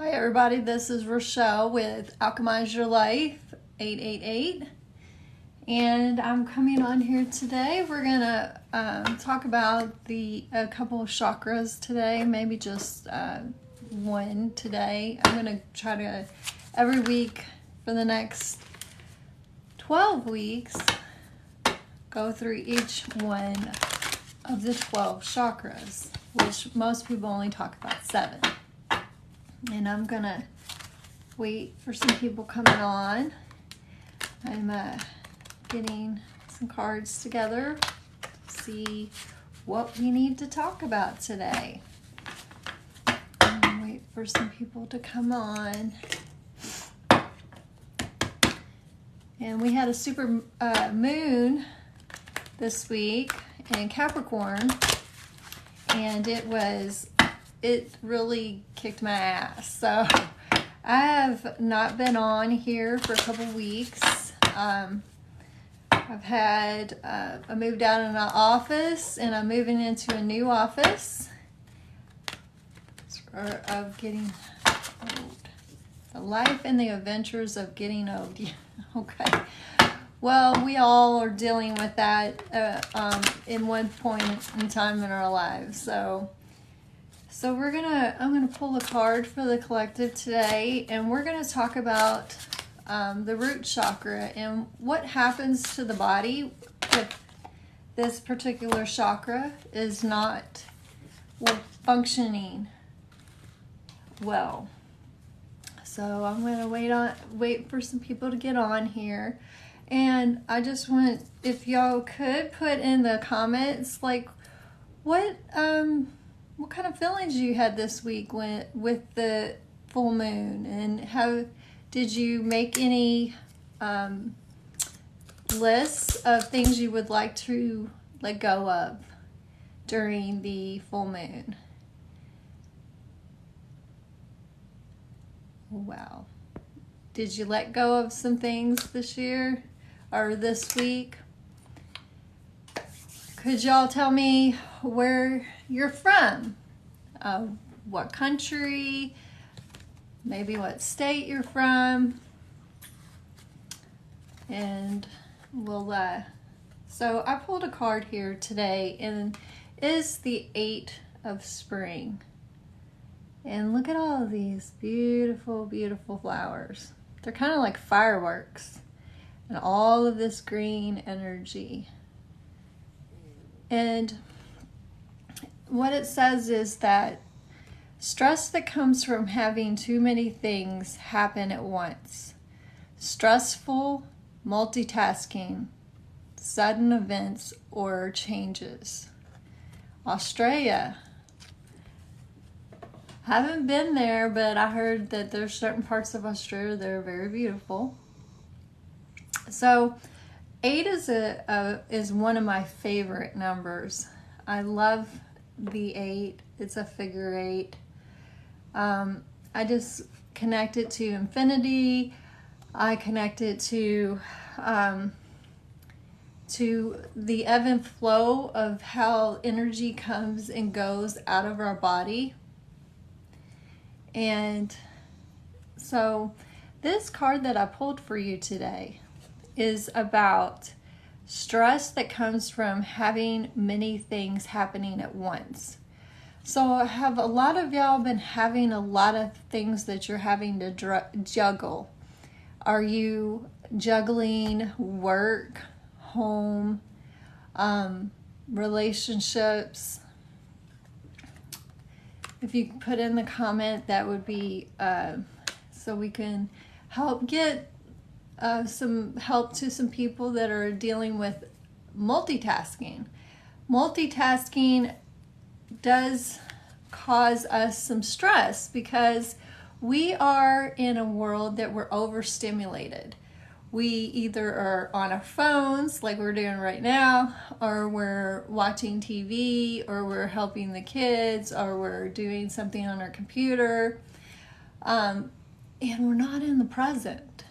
Hi everybody, this is Rochelle with Alchemize Your Life 888, and I'm coming on here today. We're gonna talk about a couple of chakras today, maybe just one today. I'm gonna try to every week for the next 12 weeks go through each one of the 12 chakras, which most people only talk about 7. And I'm gonna wait for some people coming on. I'm getting some cards together to see what we need to talk about today. I'm gonna wait for some people to come on. And we had a super moon this week in Capricorn, and it really kicked my ass. So I have not been on here for a couple weeks. I moved out of my office and I'm moving into a new office of getting old. The life and the adventures of getting old. Okay. Well, we all are dealing with that in one point in time in our lives. So I'm gonna pull a card for the collective today, and we're gonna talk about the root chakra and what happens to the body if this particular chakra is not functioning well. So I'm gonna wait for some people to get on here, and I just want, if y'all could put in the comments like what kind of feelings you had this week with the full moon, and how did you make any lists of things you would like to let go of during the full moon? Wow. Did you let go of some things this year or this week? Could y'all tell me where you're from? What country? Maybe what state you're from? And so I pulled a card here today, and it is the 8 of spring. And look at all of these beautiful, beautiful flowers. They're kind of like fireworks, and all of this green energy. And what it says is that stress that comes from having too many things happen at once, stressful multitasking, sudden events or changes. Australia. Haven't been there, but I heard that there's certain parts of Australia that are very beautiful. So 8 is one of my favorite numbers. I love the 8. It's a figure 8. I just connect it to infinity. I connect it to the ebb and flow of how energy comes and goes out of our body. And so this card that I pulled for you today is about stress that comes from having many things happening at once. So I have a lot of y'all been having a lot of things that you're having to juggle. Are you juggling work, home, relationships? If you put in the comment, that would be so we can help get some help to some people that are dealing with multitasking. Multitasking does cause us some stress because we are in a world that we're overstimulated. We either are on our phones like we're doing right now, or we're watching TV, or we're helping the kids, or we're doing something on our computer, and we're not in the present.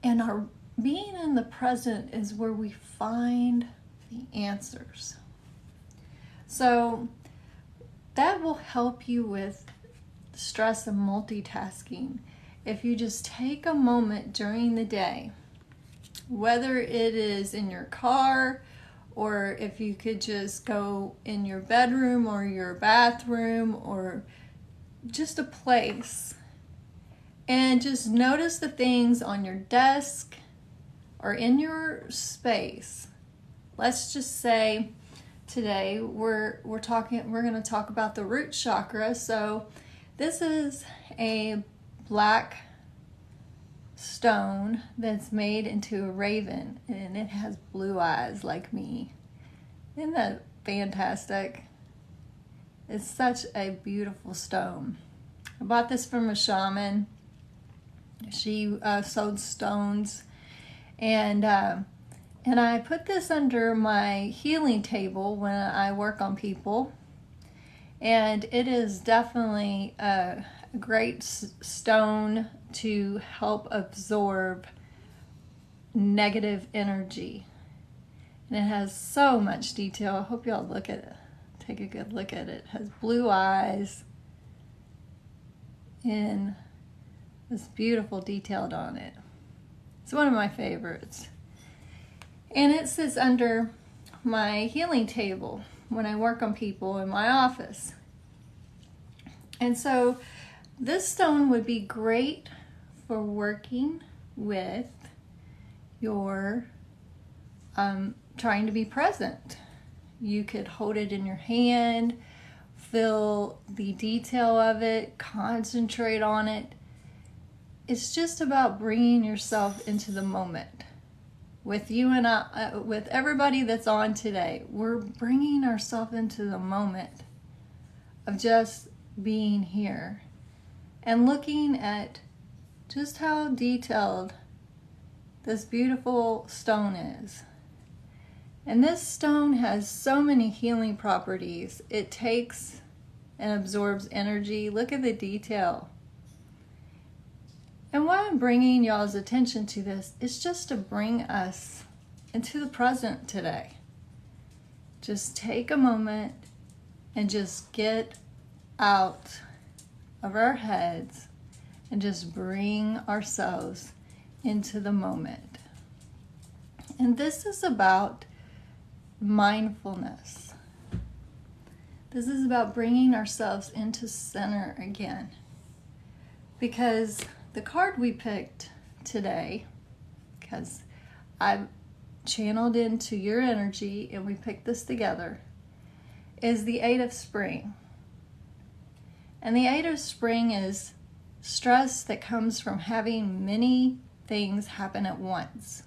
And our being in the present is where we find the answers. So that will help you with the stress of multitasking. If you just take a moment during the day, whether it is in your car, or if you could just go in your bedroom or your bathroom or just a place, and just notice the things on your desk or in your space. Let's just say today we're going to talk about the root chakra. So this is a black stone that's made into a raven, and it has blue eyes like me. Isn't that fantastic? It's such a beautiful stone. I bought this from a shaman. She sold stones, and I put this under my healing table when I work on people, and it is definitely a great stone to help absorb negative energy. And it has so much detail. I hope y'all look at it. Take a good look at it. It has blue eyes and this beautiful detailed on it. It's one of my favorites. And it sits under my healing table when I work on people in my office. And so this stone would be great for working with your trying to be present. You could hold it in your hand, feel the detail of it, concentrate on it. It's just about bringing yourself into the moment. With you and I, with everybody that's on today, we're bringing ourselves into the moment of just being here and looking at just how detailed this beautiful stone is. And this stone has so many healing properties. It takes and absorbs energy. Look at the detail. And why I'm bringing y'all's attention to this is just to bring us into the present today. Just take a moment and just get out of our heads and just bring ourselves into the moment. And this is about mindfulness. This is about bringing ourselves into center again. Because the card we picked today, because I've channeled into your energy and we picked this together, is the Eight of Spring. And the Eight of Spring is stress that comes from having many things happen at once.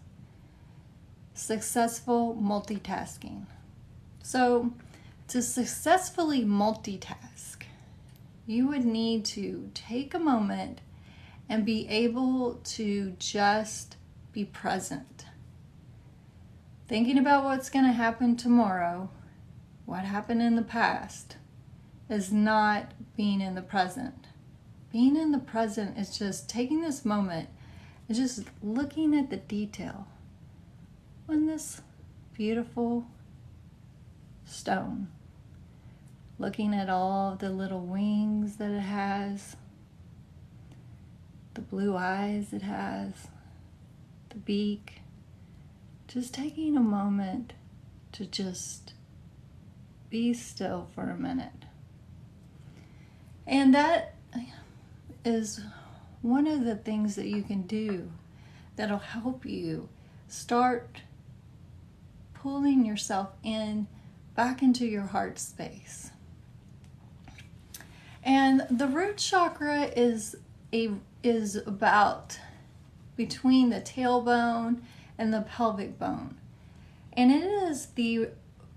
Successful multitasking. So to successfully multitask, you would need to take a moment and be able to just be present. Thinking about what's going to happen tomorrow, what happened in the past, is not being in the present. Being in the present is just taking this moment and just looking at the detail on this beautiful stone. Looking at all the little wings that it has, the blue eyes it has, the beak. Just taking a moment to just be still for a minute. And that is one of the things that you can do that'll help you start pulling yourself in back into your heart space. And the root chakra is about between the tailbone and the pelvic bone. And it is the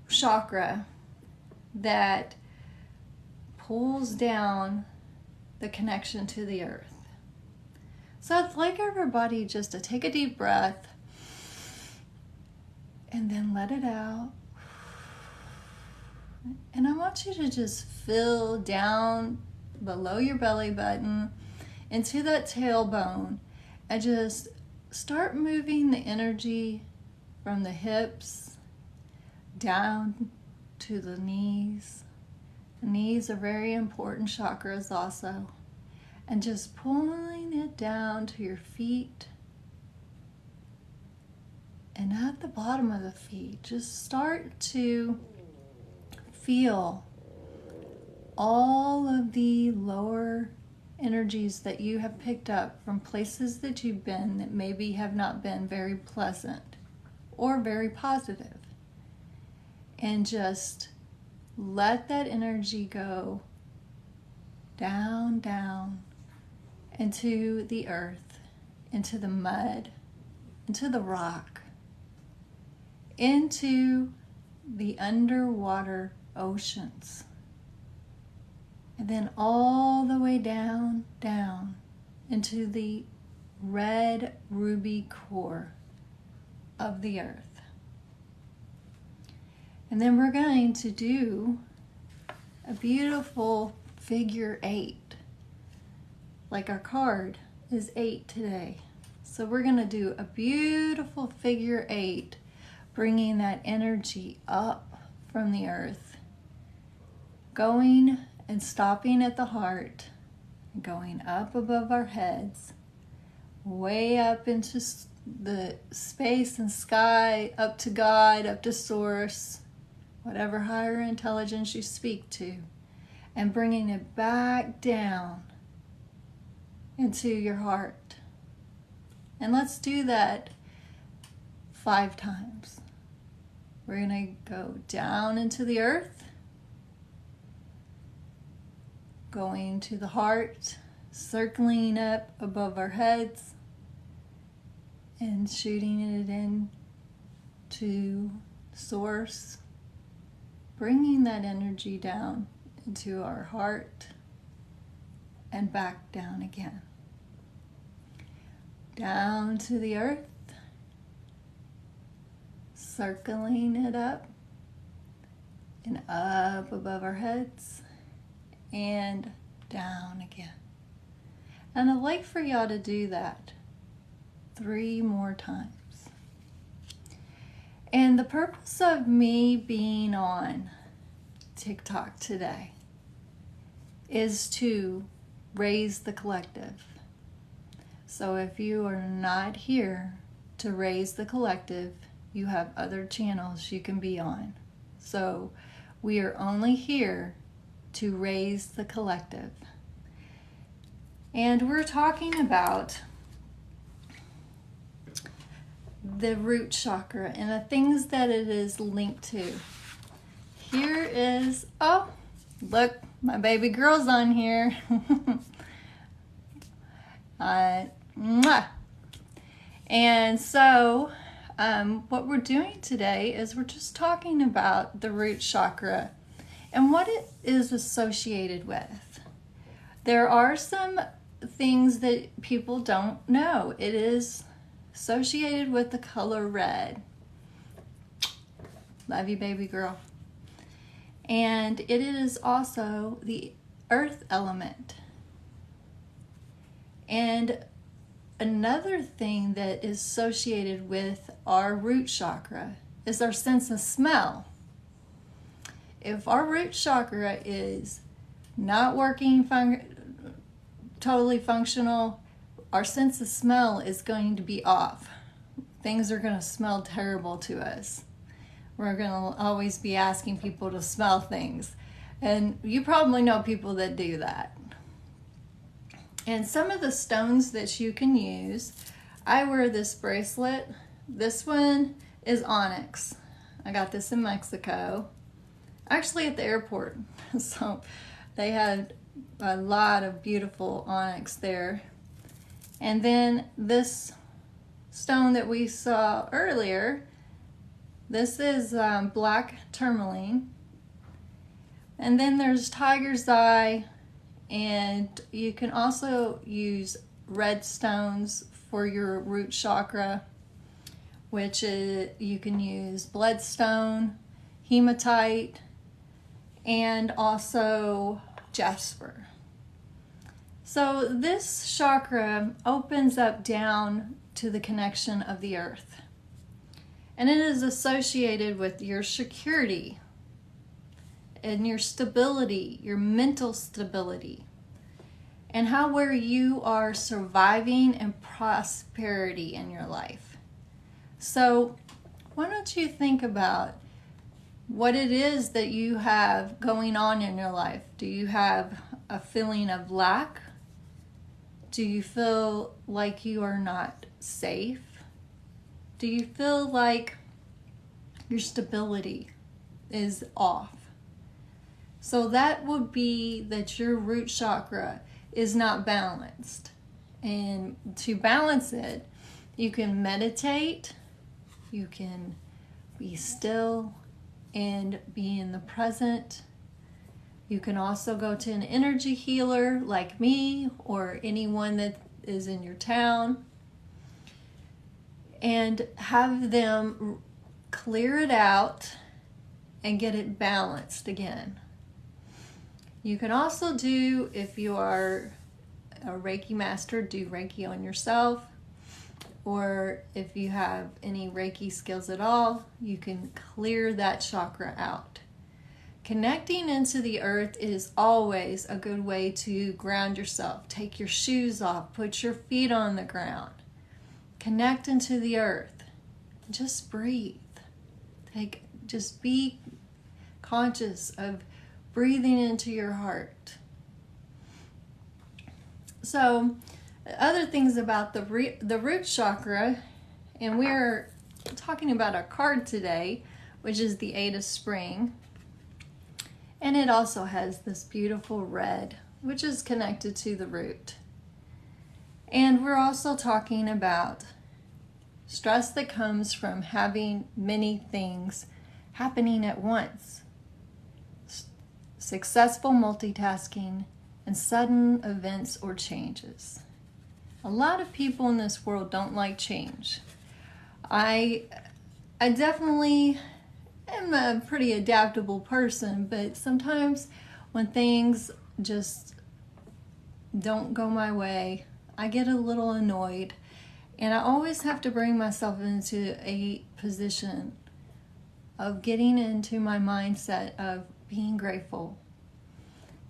chakra that pulls down the connection to the earth. So I'd like everybody just to take a deep breath and then let it out. And I want you to just feel down below your belly button into that tailbone and just start moving the energy from the hips down to the knees. The knees are very important chakras also. and just pulling it down to your feet. And at the bottom of the feet, just start to feel all of the lower energies that you have picked up from places that you've been that maybe have not been very pleasant or very positive. And just let that energy go down, down into the earth, into the mud, into the rock, into the underwater oceans. And then all the way down, down into the red ruby core of the earth. And then we're going to do a beautiful figure 8. Like our card is 8 today. So we're going to do a beautiful figure 8, bringing that energy up from the earth, going and stopping at the heart, going up above our heads, way up into the space and sky, up to God, up to Source, whatever higher intelligence you speak to, and bringing it back down into your heart. And let's do that 5 times. We're going to go down into the earth, going to the heart, circling up above our heads, and shooting it in to Source, bringing that energy down into our heart and back down again. Down to the earth, circling it up and up above our heads and down again. And I'd like for y'all to do that 3 more times. And the purpose of me being on TikTok today is to raise the collective. So if you are not here to raise the collective, you have other channels you can be on. So we are only here to raise the collective. And we're talking about the root chakra and the things that it is linked to. Here is, oh, look, my baby girl's on here. Mwah. And so what we're doing today is we're just talking about the root chakra and what it is associated with. There are some things that people don't know. It is associated with the color red. Love you, baby girl. And it is also the earth element. And another thing that is associated with our root chakra is our sense of smell. If our root chakra is not working totally functional, our sense of smell is going to be off. Things are going to smell terrible to us. We're going to always be asking people to smell things. And you probably know people that do that. And some of the stones that you can use, I wear this bracelet. This one is onyx. I got this in Mexico, actually at the airport. So they had a lot of beautiful onyx there. And then this stone that we saw earlier, this is black tourmaline. And then there's tiger's eye, and you can also use red stones for your root chakra, which is, you can use bloodstone, hematite, and also jasper. So this chakra opens up down to the connection of the earth. And it is associated with your security and your stability, your mental stability. and how where you are surviving and prosperity in your life. So why don't you think about what it is that you have going on in your life? Do you have a feeling of lack? Do you feel like you are not safe? Do you feel like your stability is off? So that would be that your root chakra is not balanced. And to balance it, you can meditate, you can be still and be in the present. You can also go to an energy healer like me or anyone that is in your town and have them clear it out and get it balanced again. You can also do, if you are a Reiki master, do Reiki on yourself. Or if you have any Reiki skills at all, you can clear that chakra out. Connecting into the earth is always a good way to ground yourself. Take your shoes off, put your feet on the ground. Connect into the earth. Just breathe. Just be conscious of breathing into your heart. So, other things about the root chakra, and we're talking about a card today, which is the Eight of Spring. And it also has this beautiful red, which is connected to the root. And we're also talking about stress that comes from having many things happening at once. Successful multitasking and sudden events or changes. A lot of people in this world don't like change. I definitely am a pretty adaptable person, but sometimes when things just don't go my way, I get a little annoyed, and I always have to bring myself into a position of getting into my mindset of being grateful,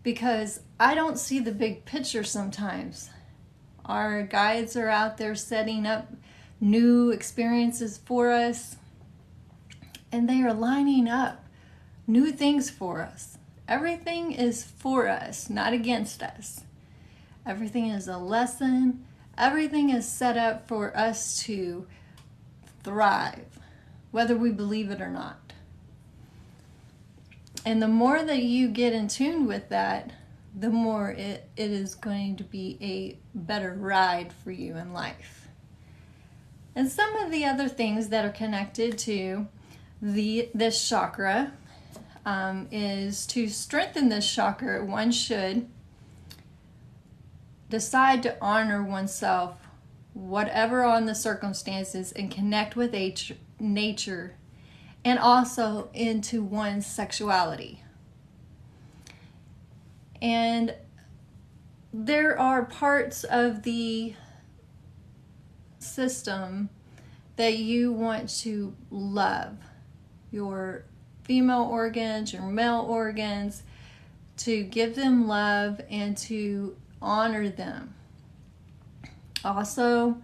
because I don't see the big picture sometimes. Our guides are out there setting up new experiences for us, and they are lining up new things for us. Everything is for us, not against us. Everything is a lesson. Everything is set up for us to thrive, whether we believe it or not. And the more that you get in tune with that, the more it is going to be a better ride for you in life. And some of the other things that are connected to this chakra is to strengthen this chakra, one should decide to honor oneself, whatever on the circumstances, and connect with nature, and also into one's sexuality. And there are parts of the system that you want to love. Your female organs, your male organs, to give them love and to honor them. Also,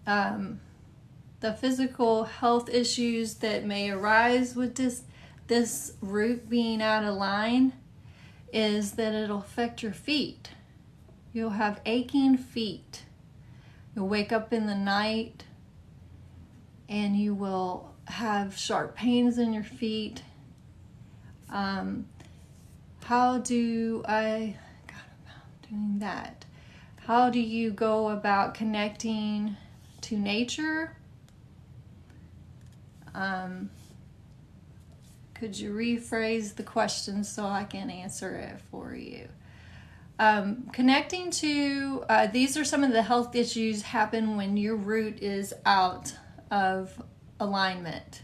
the physical health issues that may arise with this root being out of line is that it'll affect your feet. You'll have aching feet. You'll wake up in the night and you will have sharp pains in your feet. How do I go about doing that? How do you go about connecting to nature? Could you rephrase the question so I can answer it for you? Connecting to, these are some of the health issues happen when your root is out of alignment.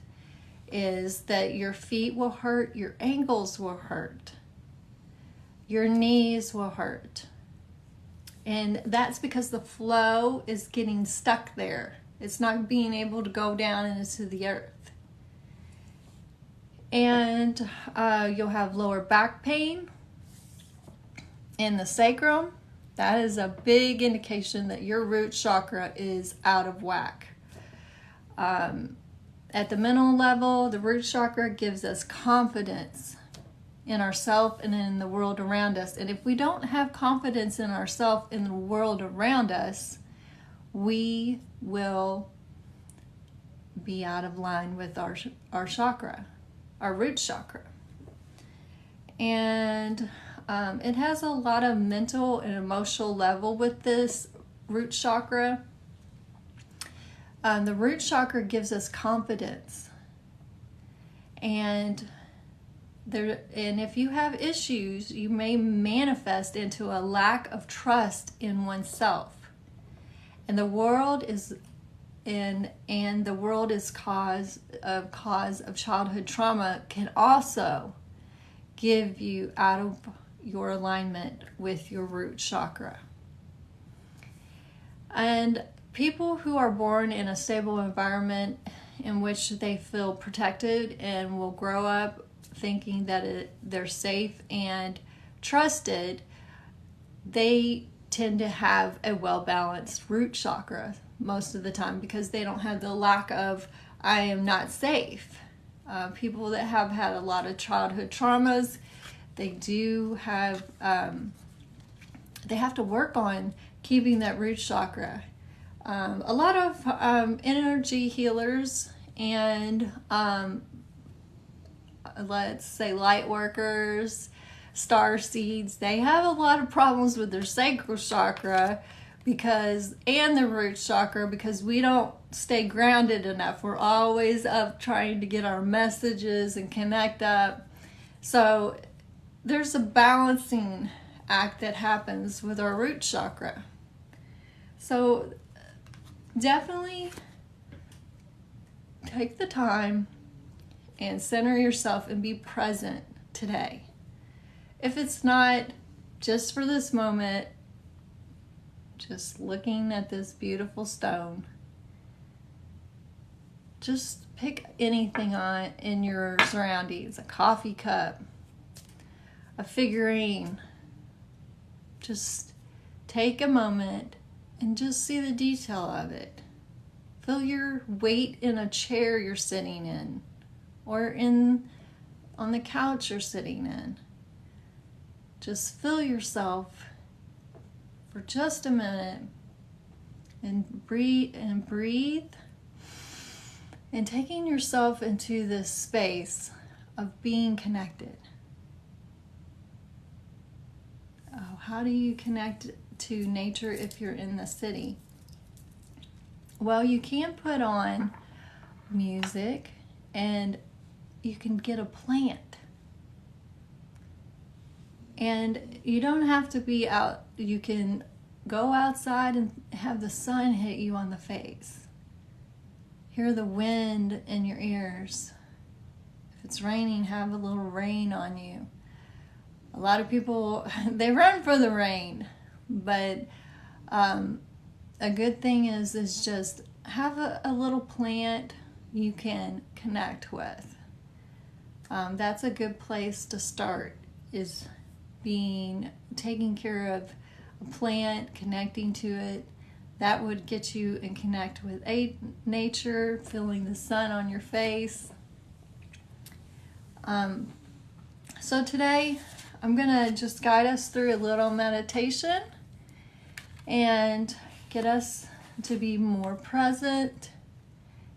Is that your feet will hurt, your ankles will hurt, your knees will hurt. And that's because the flow is getting stuck there. It's not being able to go down into the earth. And you'll have lower back pain in the sacrum. that is a big indication that your root chakra is out of whack. At the mental level, the root chakra gives us confidence in ourselves and in the world around us. And if we don't have confidence in ourselves and the world around us, we will be out of line with our chakra, our root chakra. And it has a lot of mental and emotional level with this root chakra. The root chakra gives us confidence, and if you have issues, you may manifest into a lack of trust in oneself, and the world is cause of childhood trauma can also give you out of your alignment with your root chakra. And people who are born in a stable environment in which they feel protected and will grow up thinking that they're safe and trusted, they tend to have a well-balanced root chakra most of the time because they don't have the lack of I am not safe. People that have had a lot of childhood traumas, they do have, they have to work on keeping that root chakra. A lot of energy healers and let's say light workers, star seeds, they have a lot of problems with their sacral chakra and the root chakra because we don't stay grounded enough. We're always up trying to get our messages and connect up. So there's a balancing act that happens with our root chakra. So definitely take the time and center yourself and be present today. If it's not just for this moment, just looking at this beautiful stone, just pick anything on in your surroundings, a coffee cup, a figurine. Just take a moment and just see the detail of it. Feel your weight in a chair you're sitting in or on the couch you're sitting in. Just feel yourself for just a minute and breathe and taking yourself into this space of being connected. Oh, how do you connect to nature if you're in the city? Well, you can put on music and you can get a plant. And you don't have to be out. You can go outside and have the sun hit you on the face. Hear the wind in your ears. If it's raining, have a little rain on you. A lot of people, they run for the rain, but a good thing is just have a little plant you can connect with. That's a good place to start, is taking care of a plant, connecting to it. That would get you and connect with nature, feeling the sun on your face. So today I'm gonna just guide us through a little meditation and get us to be more present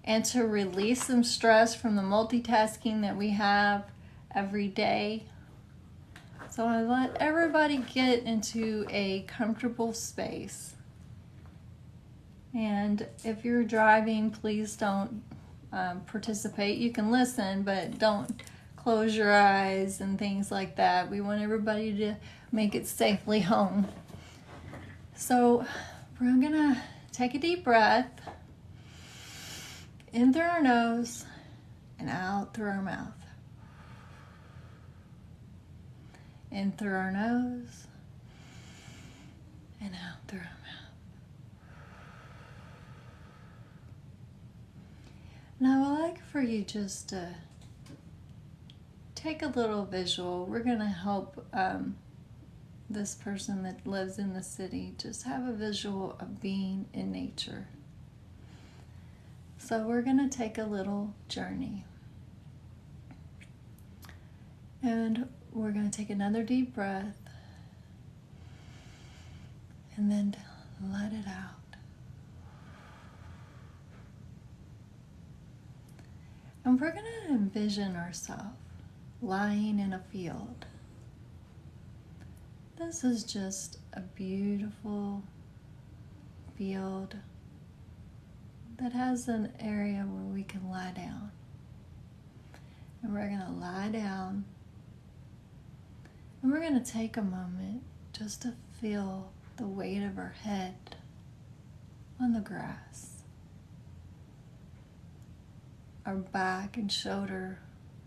and to release some stress from the multitasking that we have every day. So I let everybody get into a comfortable space. And if you're driving, please don't participate. You can listen, but don't close your eyes and things like that. We want everybody to make it safely home. So we're gonna take a deep breath in through our nose and out through our mouth. In through our nose and out through our mouth. Now I would like for you just to take a little visual. We're going to help this person that lives in the city, just have a visual of being in nature. So we're going to take a little journey. And we're going to take another deep breath and then let it out. And we're going to envision ourselves lying in a field. This is just a beautiful field that has an area where we can lie down. And we're going to lie down. And we're going to take a moment just to feel the weight of our head on the grass. Our back and shoulder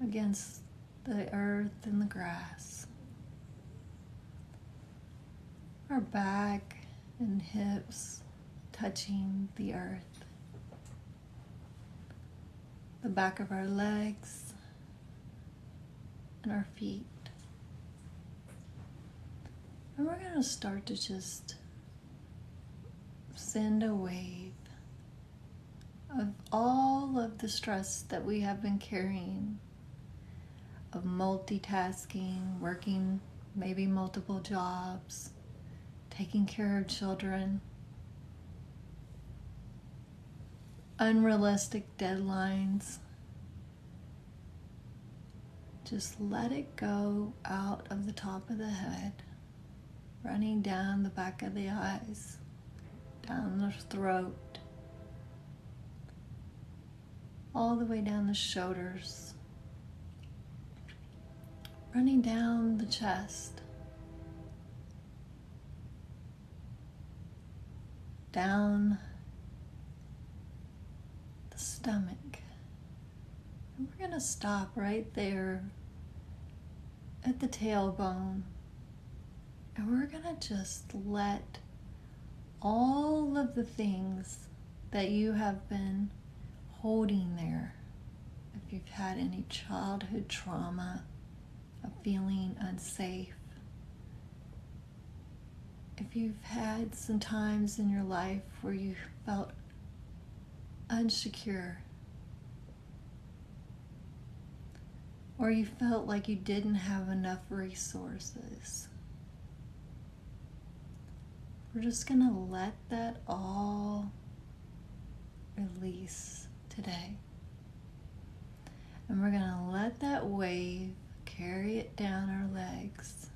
against the earth and the grass. Our back and hips touching the earth. The back of our legs and our feet. And we're going to start to just send a wave of all of the stress that we have been carrying, of multitasking, working maybe multiple jobs, taking care of children, unrealistic deadlines. Just let it go out of the top of the head, running down the back of the eyes, down the throat, all the way down the shoulders, running down the chest, down the stomach. And we're going to stop right there at the tailbone. And we're going to just let all of the things that you have been holding there, if you've had any childhood trauma, of feeling unsafe, if you've had some times in your life where you felt unsecure, or you felt like you didn't have enough resources, we're just going to let that all release today. And we're going to let that wave carry it down our legs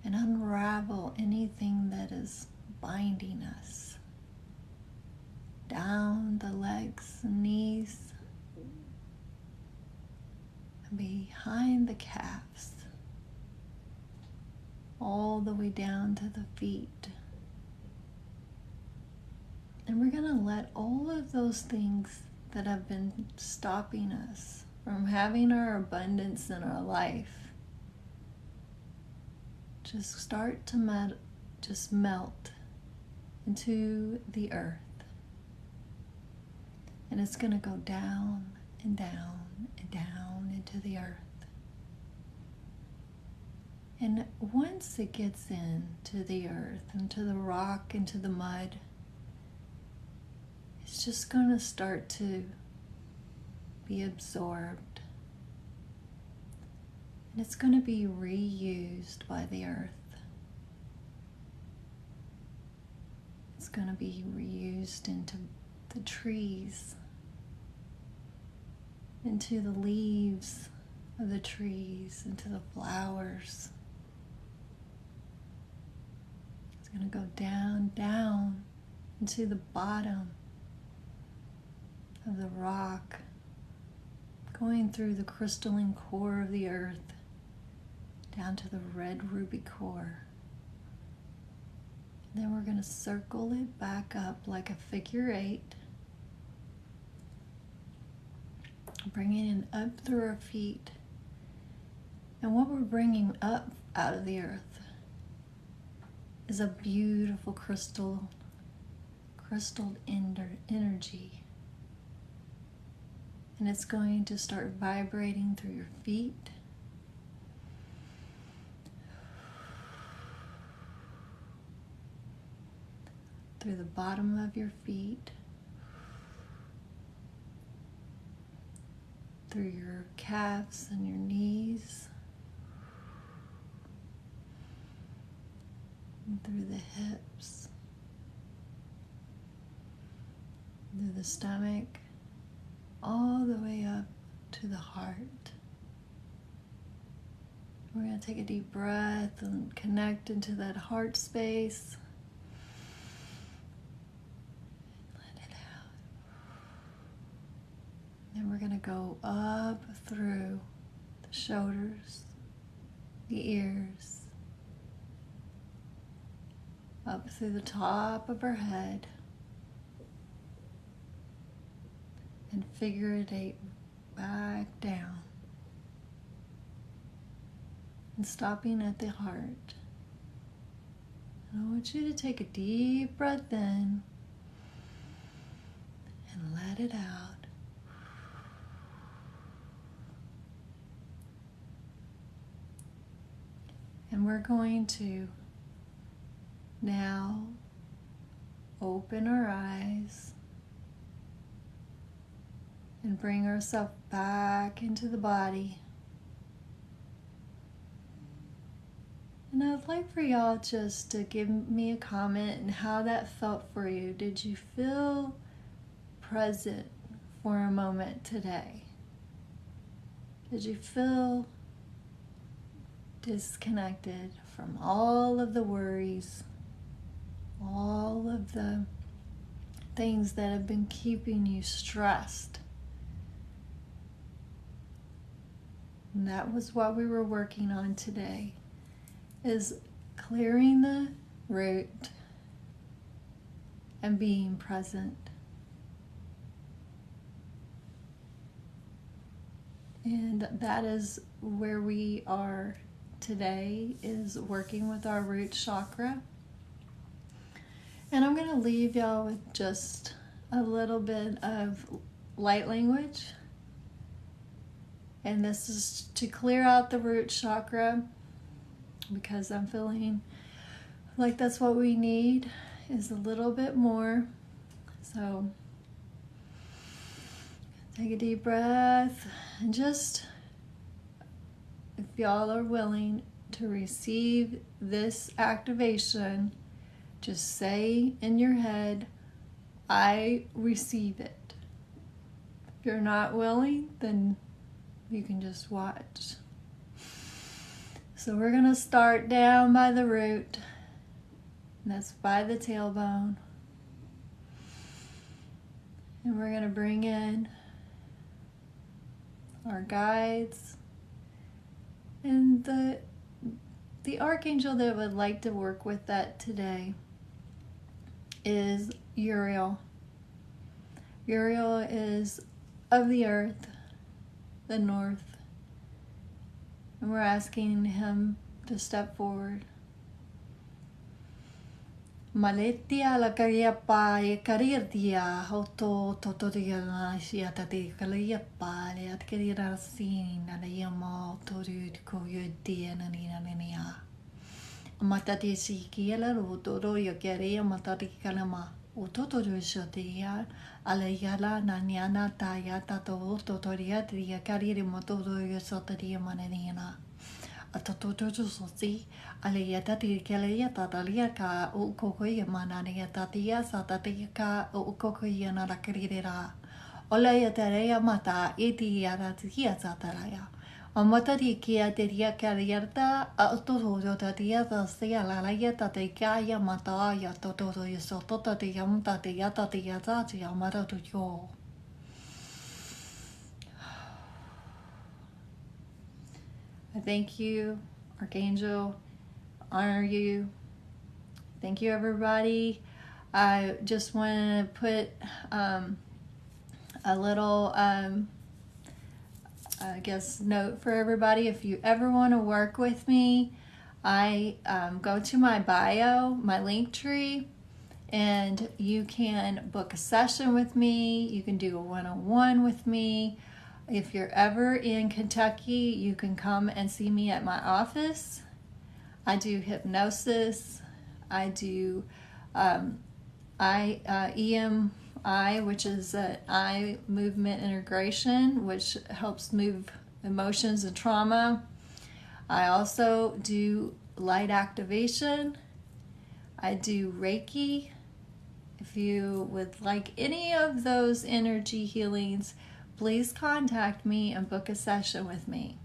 and unravel anything that is binding us. Down the legs and knees, and behind the calves, all the way down to the feet. And we're going to let all of those things that have been stopping us from having our abundance in our life just start to melt into the earth. And it's going to go down and down and down into the earth. And once it gets into the earth, into the rock, into the mud, it's just going to start to be absorbed. And it's going to be reused by the earth. It's going to be reused into the trees, into the leaves of the trees, into the flowers. It's going to go down, down into the bottom of the rock, going through the crystalline core of the earth, down to the red ruby core. And then we're going to circle it back up like a figure 8, bringing it up through our feet. And what we're bringing up out of the earth is a beautiful crystal energy. And it's going to start vibrating through your feet, through the bottom of your feet, through your calves and your knees, and through the hips, through the stomach, all the way up to the heart. We're going to take a deep breath and connect into that heart space. Let it out. Then we're going to go up through the shoulders, the ears, up through the top of our head, and figure it out back down. And stopping at the heart. And I want you to take a deep breath in and let it out. And we're going to now open our eyes and bring ourselves back into the body. And I'd like for y'all just to give me a comment and how that felt for you. Did you feel present for a moment today? Did you feel disconnected from all of the worries, all of the things that have been keeping you stressed? And that was what we were working on today, is clearing the root and being present. And that is where we are today, is working with our root chakra. And I'm going to leave y'all with just a little bit of light language. And this is to clear out the root chakra, because I'm feeling like that's what we need, is a little bit more. So take a deep breath and just, if y'all are willing to receive this activation, just say in your head, I receive it. If you're not willing, then you can just watch. So we're going to start down by the root, and that's by the tailbone. And we're going to bring in our guides and the archangel that would like to work with that today is Uriel. Uriel is of the earth, the north. And we're asking him to step forward. Maletia la karia pa e karia dia hoto totoria na sia tate karia pa le at karia sin na ia ma toru ko yo dia na ni na ni ya. Mata te si ki la ro to ro yo karia mata te kalama o totoru so te ya ala yala na nyana ta ya ta to totoria tria karia mo to yo so te dia manena. A tototo so si ale ya tati kele tatalia ka o kokoia manane ya tatia sa tatia ka o kokoia na rakirira ola ya tarea mata iti ya tatia sa taraya o mata di kia te dia karierta a toto tatia sa sia la ya tatia ya mata ya toto ya so tota te ya mata te ya tatia sa ya mata to yo. I thank you, Archangel. Honor you. Thank you, everybody. I just want to put a little, I guess, note for everybody. If you ever want to work with me, I go to my bio, my link tree, and you can book a session with me. You can do a one-on-one with me. If you're ever in Kentucky, you can come and see me at my office. I do hypnosis. I do EMI, which is eye movement integration, which helps move emotions and trauma. I also do light activation. I do Reiki. If you would like any of those energy healings, please contact me and book a session with me.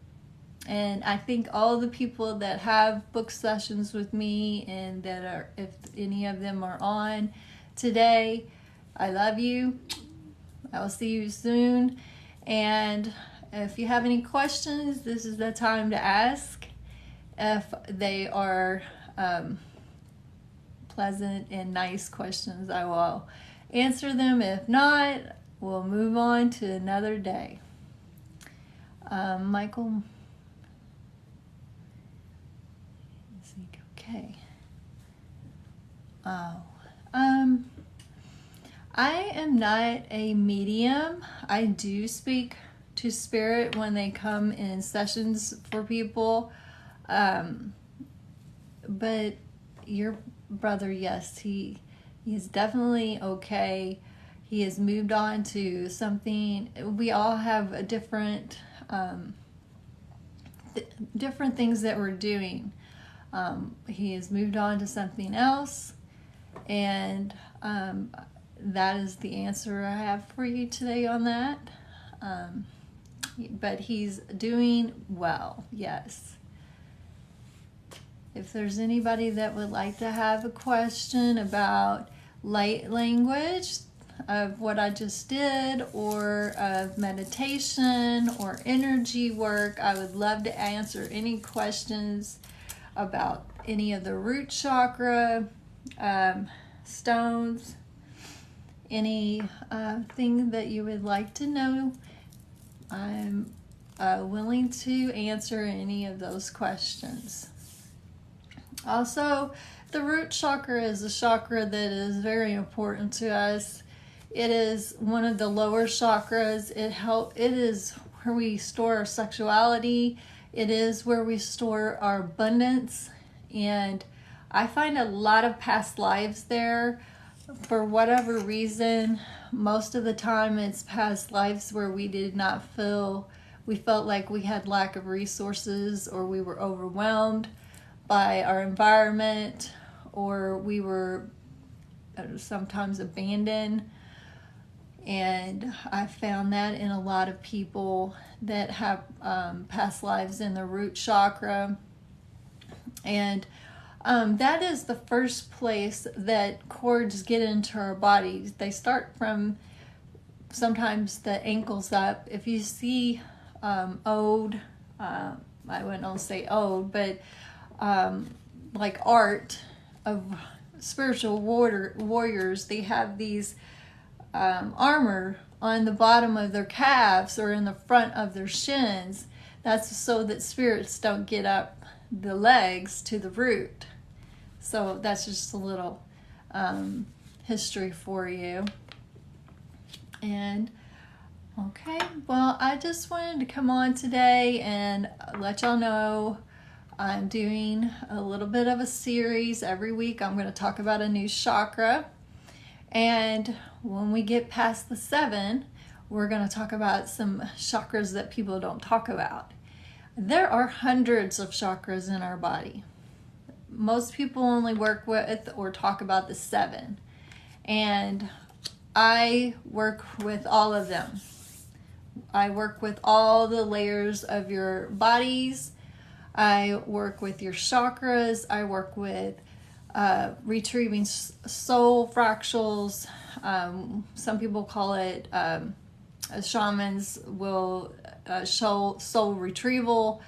And I think all the people that have booked sessions with me and that are, if any of them are on today, I love you. I will see you soon. And if you have any questions, this is the time to ask. If they are pleasant and nice questions, I will answer them. If not, we'll move on to another day. Michael. Okay. Oh. I am not a medium. I do speak to spirit when they come in sessions for people. But your brother, yes, he is definitely okay. He has moved on to something. We all have a different different things that we're doing. He has moved on to something else, and that is the answer I have for you today on that. But he's doing well, yes. If there's anybody that would like to have a question about light language, of what I just did, or of meditation or energy work, I would love to answer any questions about any of the root chakra, stones, any thing that you would like to know. I'm willing to answer any of those questions. Also, the root chakra is a chakra that is very important to us. It is one of the lower chakras. It is where we store our sexuality. It is where we store our abundance. And I find a lot of past lives there. For whatever reason, most of the time it's past lives where we felt like we had lack of resources, or we were overwhelmed by our environment, or we were sometimes abandoned. And I found that in a lot of people that have past lives in the root chakra. And that is the first place that cords get into our bodies. They start from sometimes the ankles up. If you see I wouldn't say old, but like art of spiritual warriors, they have these armor on the bottom of their calves or in the front of their shins. That's so that spirits don't get up the legs to the root. So that's just a little history for you. And okay, well, I just wanted to come on today and let y'all know I'm doing a little bit of a series. Every week I'm going to talk about a new chakra. And when we get past the 7, we're going to talk about some chakras that people don't talk about. There are hundreds of chakras in our body. Most people only work with or talk about the 7. And I work with all of them. I work with all the layers of your bodies. I work with your chakras. I work with retrieving soul fractals. Some people call it, shamans will soul retrieval.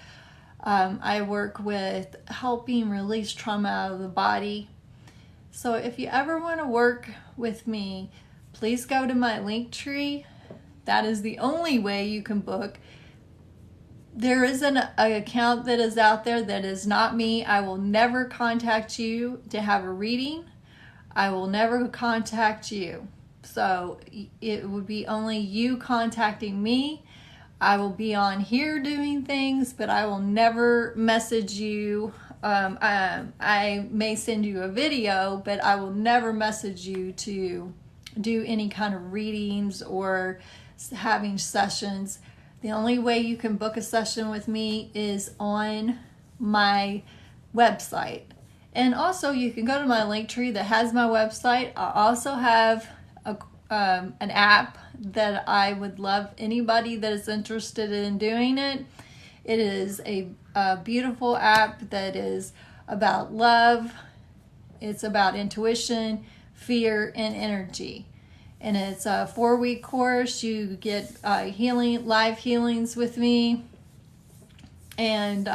I work with helping release trauma out of the body. So if you ever want to work with me, please go to my link tree. That is the only way you can book. There is an account that is out there that is not me. I will never contact you to have a reading. I will never contact you. So it would be only you contacting me. I will be on here doing things, but I will never message you I may send you a video, but I will never message you to do any kind of readings or having sessions. The only way you can book a session with me is on my website. And also you can go to my link tree that has my website. I also have an app that I would love anybody that is interested in doing it. It is a beautiful app that is about love. It's about intuition, fear, and energy. And it's a 4-week course. You get live healings with me. And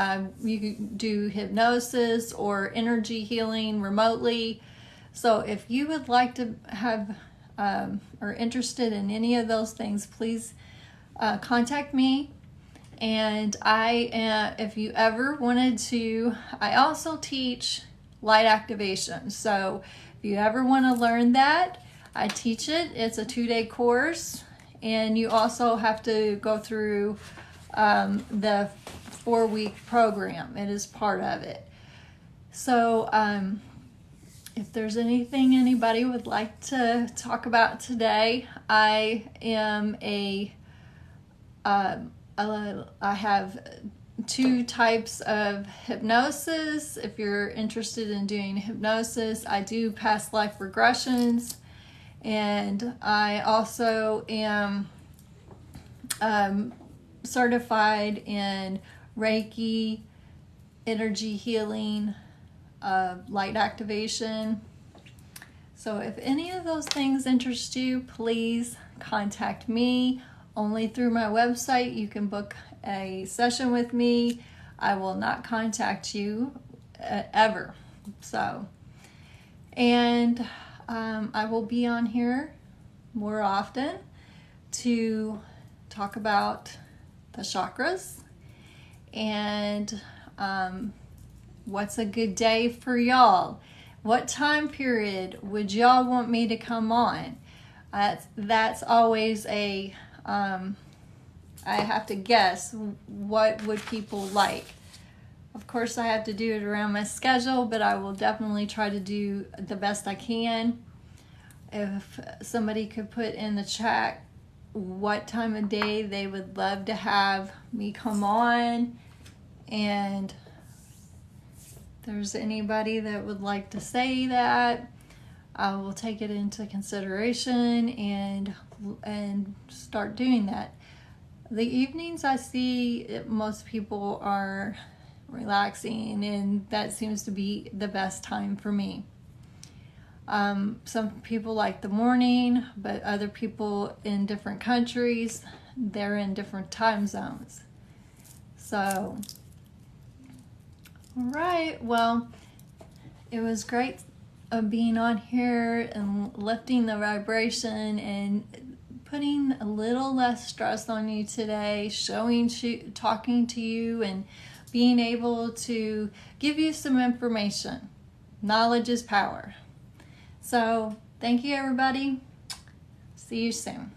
you can do hypnosis or energy healing remotely. So if you would like to have or interested in any of those things, please contact me. And if you ever wanted to, I also teach light activation. So if you ever want to learn that, I teach it. It's a 2-day course, and you also have to go through the 4-week program. It is part of it. So if there's anything anybody would like to talk about today, I am I have 2 types of hypnosis. If you're interested in doing hypnosis, I do past life regressions, and I also am certified in Reiki, energy healing, light activation. So if any of those things interest you, please contact me. Only through my website you can book a session with me. I will not contact you ever. So, and I will be on here more often to talk about the chakras and what's a good day for y'all. What time period would y'all want me to come on? That's always a I have to guess what would people like. Of course, I have to do it around my schedule, but I will definitely try to do the best I can. If somebody could put in the chat what time of day they would love to have me come on, and if there's anybody that would like to say that, I will take it into consideration and start doing that. The evenings, I see most people are relaxing, and that seems to be the best time for me. Some people like the morning, but other people in different countries, they're in different time zones. So, all right, well, it was great being on here and lifting the vibration and putting a little less stress on you today, talking to you, and being able to give you some information. Knowledge is power. So, thank you, everybody. See you soon.